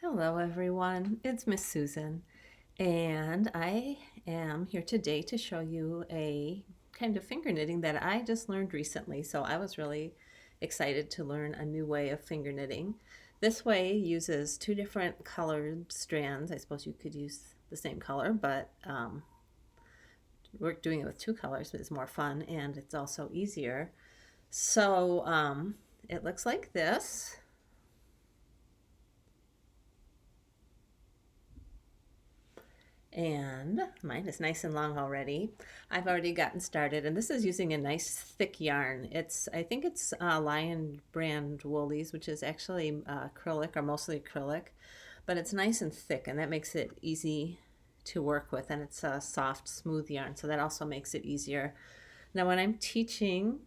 Hello everyone, it's Miss Susan, and I am here today to show you a kind of finger knitting that I just learned recently. So I was really excited to learn a new way of finger knitting. This way uses two different colored strands. I suppose you could use the same color, but we're doing it with two colors, but it's more fun and it's also easier. So it looks like this. And mine is nice and long already. I've already gotten started, and this is using a nice thick yarn. I think it's Lion brand woolies, which is actually acrylic or mostly acrylic, but it's nice and thick, and that makes it easy to work with, and it's a soft, smooth yarn, so that also makes it easier. Now, when I'm teaching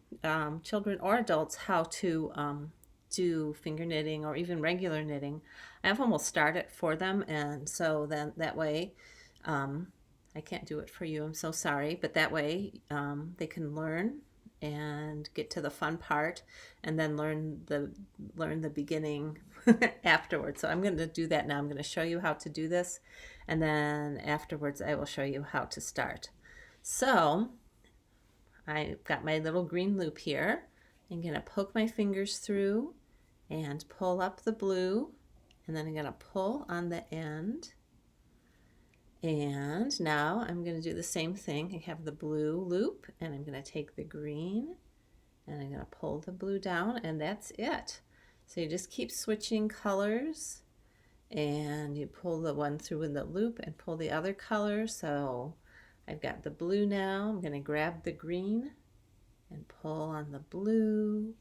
children or adults how to do finger knitting or even regular knitting, I often will start it for them, and so then that way um, I can't do it for you, I'm so sorry, but that way they can learn and get to the fun part and then learn the beginning afterwards. So I'm going to do that now. I'm going to show you how to do this, and then afterwards I will show you how to start. So I've got my little green loop here. I'm going to poke my fingers through and pull up the blue, and then I'm going to pull on the end. And now I'm going to do the same thing. I have the blue loop, and I'm going to take the green, and I'm going to pull the blue down, and that's it. So you just keep switching colors, and you pull the one through in the loop and pull the other color. So I've got the blue now. I'm going to grab the green and pull on the blue.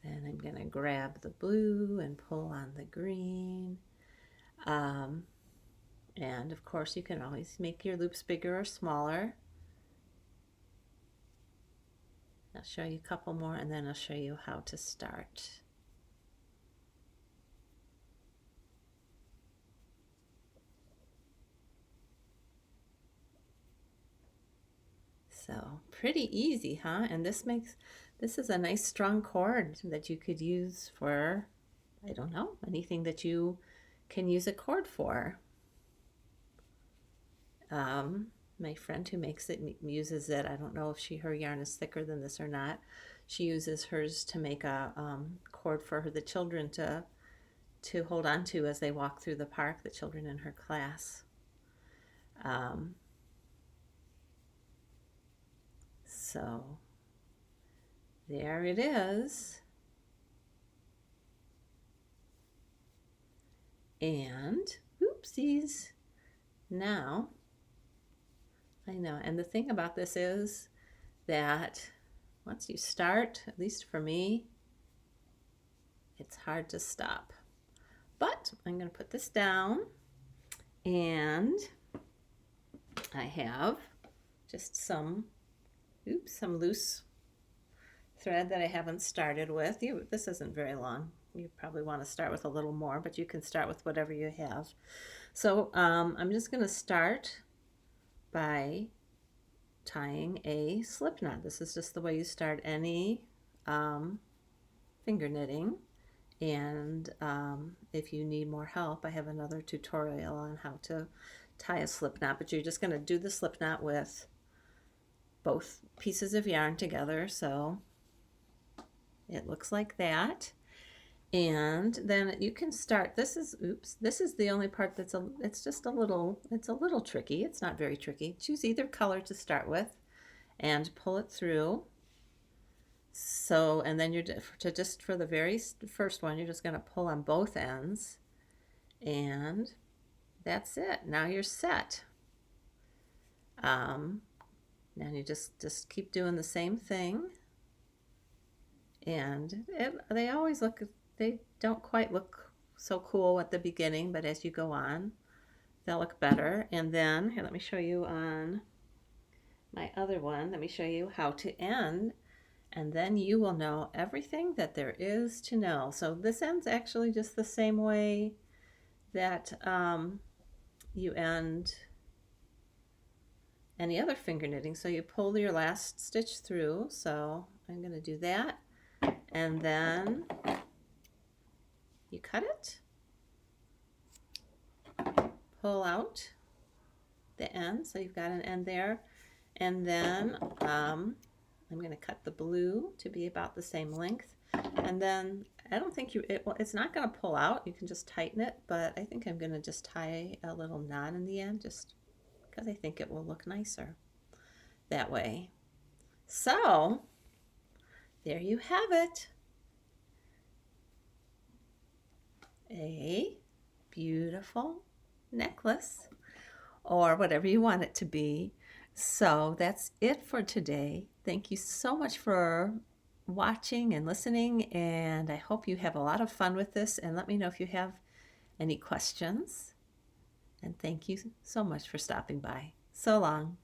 Then I'm going to grab the blue and pull on the green. And of course you can always make your loops bigger or smaller. I'll show you a couple more and then I'll show you how to start. So pretty easy, huh? And this is a nice strong cord that you could use for, I don't know, anything that you can use a cord for. My friend who makes it uses it. I don't know if her yarn is thicker than this or not. She uses hers to make a cord for the children to hold on to as they walk through the park, the children in her class. So there it is. And oopsies. Now, I know, and the thing about this is that once you start, at least for me, it's hard to stop. But I'm going to put this down, and I have just some loose thread that I haven't started with. This isn't very long. You probably want to start with a little more, but you can start with whatever you have. So I'm just going to start by tying a slip knot. This is just the way you start any finger knitting. And if you need more help, I have another tutorial on how to tie a slip knot, but you're just going to do the slip knot with both pieces of yarn together. So it looks like that. And then you can start, this is the only part it's a little tricky. It's not very tricky. Choose either color to start with and pull it through. So, and then just for the very first one, you're just going to pull on both ends, and that's it. Now you're set. And you just keep doing the same thing. And they don't quite look so cool at the beginning, but as you go on, they'll look better. And then, here, let me show you on my other one. Let me show you how to end, and then you will know everything that there is to know. So this ends actually just the same way that you end any other finger knitting. So you pull your last stitch through. So I'm going to do that, and then you cut it, pull out the end, so you've got an end there, and then I'm going to cut the blue to be about the same length, and then I don't think it's not going to pull out. You can just tighten it, but I think I'm going to just tie a little knot in the end, just because I think it will look nicer that way. So there you have it. A beautiful necklace, or whatever you want it to be. So that's it for today. Thank you so much for watching and listening, and I hope you have a lot of fun with this, and let me know if you have any questions. And thank you so much for stopping by. So long.